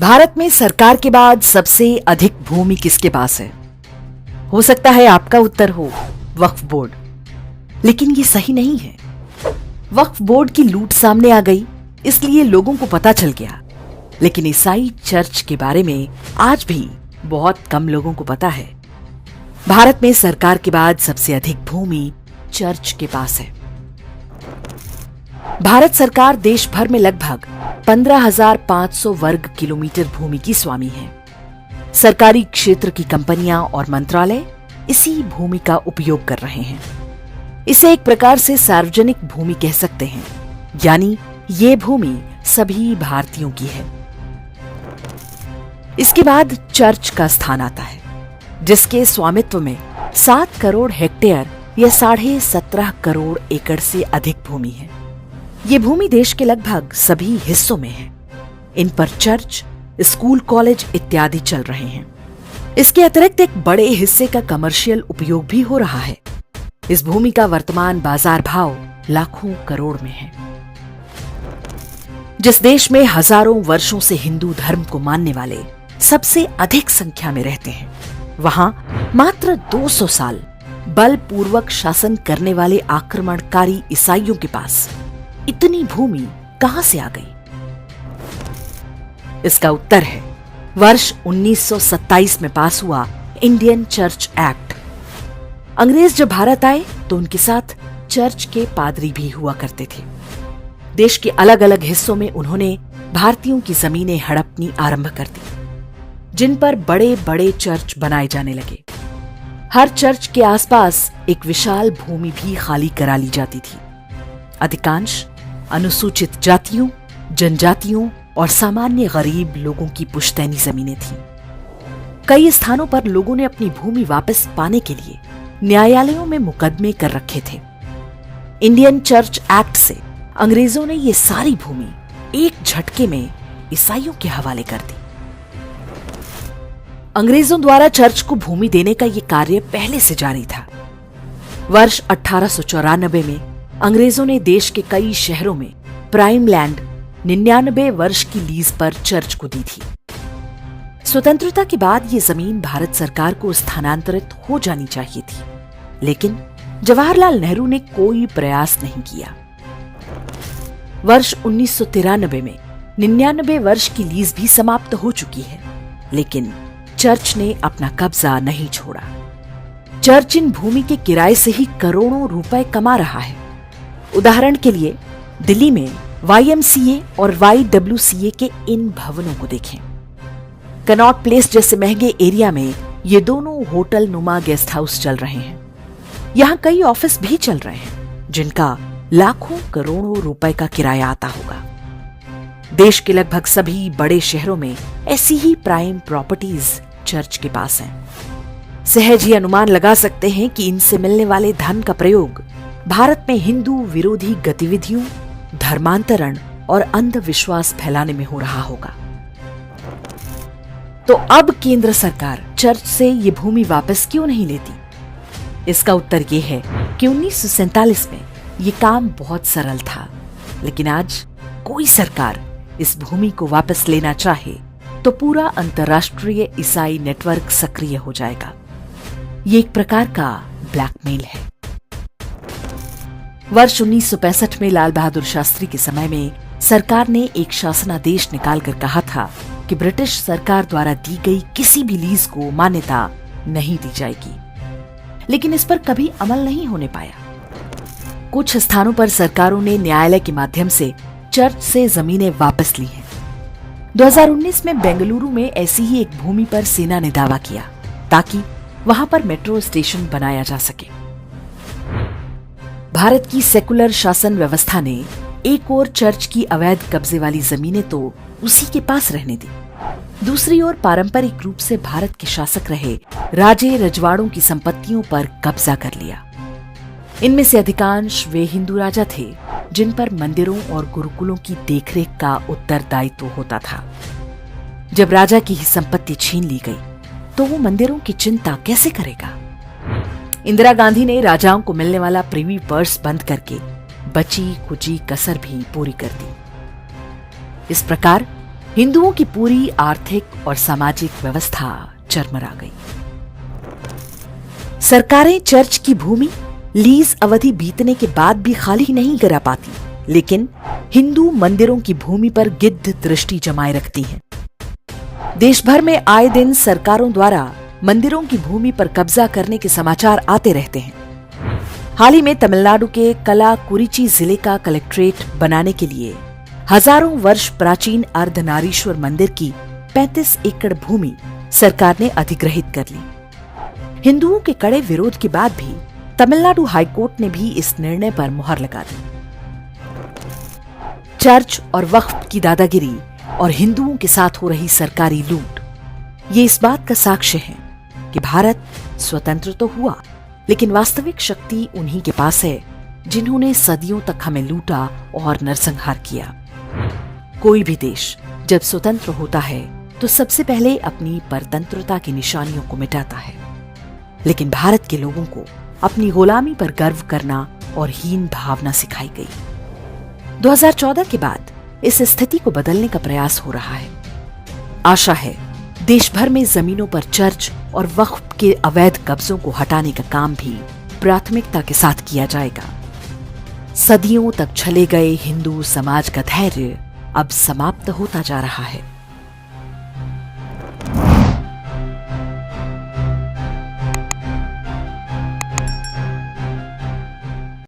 भारत में सरकार के बाद सबसे अधिक भूमि किसके पास है? हो सकता है आपका उत्तर हो वक्फ बोर्ड, लेकिन ये सही नहीं है। वक्फ बोर्ड की लूट सामने आ गई, इसलिए लोगों को पता चल गया, लेकिन ईसाई चर्च के बारे में आज भी बहुत कम लोगों को पता है। भारत में सरकार के बाद सबसे अधिक भूमि चर्च के पास है। भारत सरकार देश भर में लगभग 15,500 वर्ग किलोमीटर भूमि की स्वामी है। सरकारी क्षेत्र की कंपनियां और मंत्रालय इसी भूमि का उपयोग कर रहे हैं। इसे एक प्रकार से सार्वजनिक भूमि कह सकते हैं, यानी ये भूमि सभी भारतीयों की है। इसके बाद चर्च का स्थान आता है, जिसके स्वामित्व में 7 करोड़ हेक्टेयर या 17.5 करोड़ एकड़ से अधिक भूमि है। ये भूमि देश के लगभग सभी हिस्सों में है। इन पर चर्च, स्कूल, कॉलेज इत्यादि चल रहे हैं। इसके अतिरिक्त एक बड़े हिस्से का कमर्शियल उपयोग भी हो रहा है। इस भूमि का वर्तमान बाजार भाव लाखों करोड़ में है। जिस देश में हजारों वर्षों से हिंदू धर्म को मानने वाले सबसे अधिक संख्या में रहते हैं, वहां मात्र 200 साल बलपूर्वक शासन करने वाले आक्रमणकारी ईसाइयों के पास इतनी भूमि कहां से आ गई? इसका उत्तर है वर्ष 1927 में पास हुआ इंडियन चर्च एक्ट। अंग्रेज जब भारत आए तो उनके साथ चर्च के पादरी भी हुआ करते थे। देश के अलग अलग हिस्सों में उन्होंने भारतीयों की जमीनें हड़पनी आरंभ कर दी, जिन पर बड़े बड़े चर्च बनाए जाने लगे। हर चर्च के आसपास एक विशाल भूमि भी खाली करा ली जाती थी। अधिकांश अनुसूचित जातियों, जनजातियों और सामान्य गरीब लोगों की पुश्तैनी जमीनें थीं। कई स्थानों पर लोगों ने अपनी भूमि वापस पाने के लिए न्यायालयों में मुकदमे कर रखे थे। इंडियन चर्च एक्ट से अंग्रेजों ने ये सारी भूमि एक झटके में ईसाइयों के हवाले कर दी। अंग्रेजों द्वारा चर्च को भूमि देने का यह कार्य पहले से जारी था। वर्ष 1894 में अंग्रेजों ने देश के कई शहरों में प्राइम लैंड 99 वर्ष की लीज पर चर्च को दी थी। स्वतंत्रता के बाद ये जमीन भारत सरकार को स्थानांतरित हो जानी चाहिए थी, लेकिन जवाहरलाल नेहरू ने कोई प्रयास नहीं किया। वर्ष 1993 में 99 वर्ष की लीज भी समाप्त हो चुकी है, लेकिन चर्च ने अपना कब्जा नहीं छोड़ा। चर्च इन भूमि के किराए से ही करोड़ों रुपए कमा रहा है। उदाहरण के लिए दिल्ली में YMCA और YWCA के इन भवनों को देखें। कनॉट प्लेस जैसे महंगे एरिया में ये दोनों होटल नुमा गेस्ट हाउस चल रहे हैं। यहाँ कई ऑफिस भी चल रहे हैं, जिनका लाखों करोड़ों रुपए का किराया आता होगा। देश के लगभग सभी बड़े शहरों में ऐसी ही प्राइम प्रॉपर्टीज चर्च के पास हैं। सहज ही अनुमान लगा सकते हैं कि इनसे मिलने वाले धन का प्रयोग भारत में हिंदू विरोधी गतिविधियों, धर्मांतरण और अंधविश्वास फैलाने में हो रहा होगा। तो अब केंद्र सरकार चर्च से ये भूमि वापस क्यों नहीं लेती? इसका उत्तर ये है कि 1947 में ये काम बहुत सरल था, लेकिन आज कोई सरकार इस भूमि को वापस लेना चाहे तो पूरा अंतर्राष्ट्रीय ईसाई नेटवर्क सक्रिय हो जाएगा। ये एक प्रकार का ब्लैकमेल है। वर्ष 1965 में लाल बहादुर शास्त्री के समय में सरकार ने एक शासनादेश निकालकर कहा था कि ब्रिटिश सरकार द्वारा दी गई किसी भी लीज को मान्यता नहीं दी जाएगी, लेकिन इस पर कभी अमल नहीं होने पाया। कुछ स्थानों पर सरकारों ने न्यायालय के माध्यम से चर्च से जमीनें वापस ली हैं। 2019 में बेंगलुरु में ऐसी ही एक भूमि पर सेना ने दावा किया ताकि वहां पर मेट्रो स्टेशन बनाया जा सके। भारत की सेकुलर शासन व्यवस्था ने एक ओर चर्च की अवैध कब्जे वाली जमीनें तो उसी के पास रहने दी, दूसरी ओर पारंपरिक रूप से भारत के शासक रहे राजे रजवाड़ों की संपत्तियों पर कब्जा कर लिया। इनमें से अधिकांश वे हिंदू राजा थे जिन पर मंदिरों और गुरुकुलों की देखरेख का उत्तरदायित्व होता था। जब राजा की ही संपत्ति छीन ली गई तो वो मंदिरों की चिंता कैसे करेगा? इंदिरा गांधी ने राजाओं को मिलने वाला प्रिवी पर्स बंद करके बची कुची कसर भी पूरी कर दी। इस प्रकार हिंदुओं की पूरी आर्थिक और सामाजिक व्यवस्था चरमरा गई। सरकारें चर्च की भूमि लीज अवधि बीतने के बाद भी खाली नहीं करा पाती, लेकिन हिंदू मंदिरों की भूमि पर गिद्ध दृष्टि जमाए रखती हैं। देश भर में आए दिन सरकारों द्वारा मंदिरों की भूमि पर कब्जा करने के समाचार आते रहते हैं। हाल ही में तमिलनाडु के कलाकुरिची जिले का कलेक्ट्रेट बनाने के लिए हजारों वर्ष प्राचीन अर्धनारीश्वर मंदिर की 35 एकड़ भूमि सरकार ने अधिग्रहित कर ली। हिंदुओं के कड़े विरोध के बाद भी तमिलनाडु हाईकोर्ट ने भी इस निर्णय पर मुहर लगा दी। चर्च और वक्फ की दादागिरी और हिंदुओं के साथ हो रही सरकारी लूट, ये इस बात का साक्ष्य है कि भारत स्वतंत्र तो हुआ, लेकिन वास्तविक शक्ति उन्हीं के पास है जिन्होंने सदियों तक हमें लूटा और नरसंहार किया। कोई भी देश जब स्वतंत्र होता है तो सबसे पहले अपनी परतंत्रता की निशानियों को मिटाता है, लेकिन भारत के लोगों को अपनी गुलामी पर गर्व करना और हीन भावना सिखाई गई। 2014 के बाद इस स्थिति को बदलने का प्रयास हो रहा है। आशा है देश भर में जमीनों पर चर्च और वक्फ के अवैध कब्जों को हटाने का काम भी प्राथमिकता के साथ किया जाएगा। सदियों तक चले गए हिंदू समाज का धैर्य अब समाप्त होता जा रहा है।